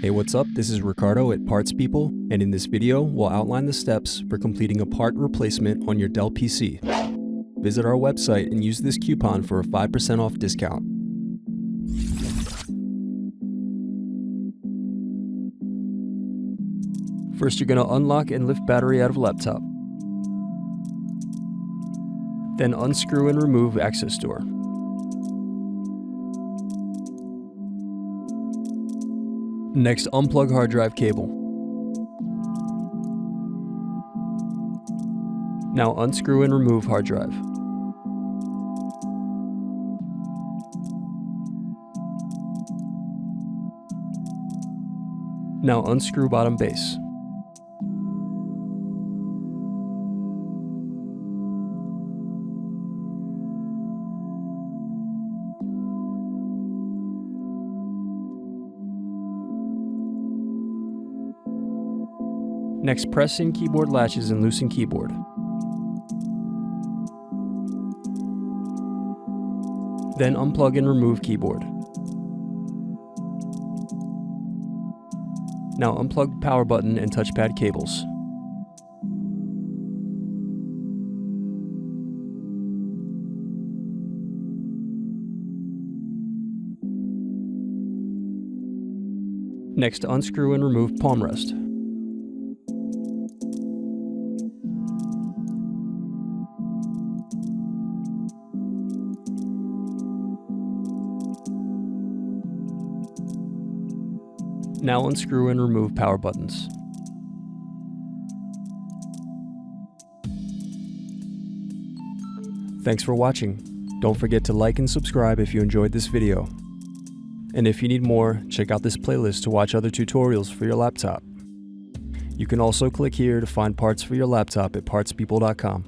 Hey, what's up? This is Ricardo at Parts People, and in this video, we'll outline the steps for completing a part replacement on your Dell PC. Visit our website and use this coupon for a 5% off discount. First, you're going to unlock and lift battery out of laptop. Then unscrew and remove access door. Next, unplug hard drive cable. Now unscrew and remove hard drive. Now unscrew bottom base. Next, press in keyboard latches and loosen keyboard. Then unplug and remove keyboard. Now unplug power button and touchpad cables. Next, unscrew and remove palm rest. Now unscrew and remove power buttons. Thanks for watching. Don't forget to like and subscribe if you enjoyed this video. And if you need more, check out this playlist to watch other tutorials for your laptop. You can also click here to find parts for your laptop at partspeople.com.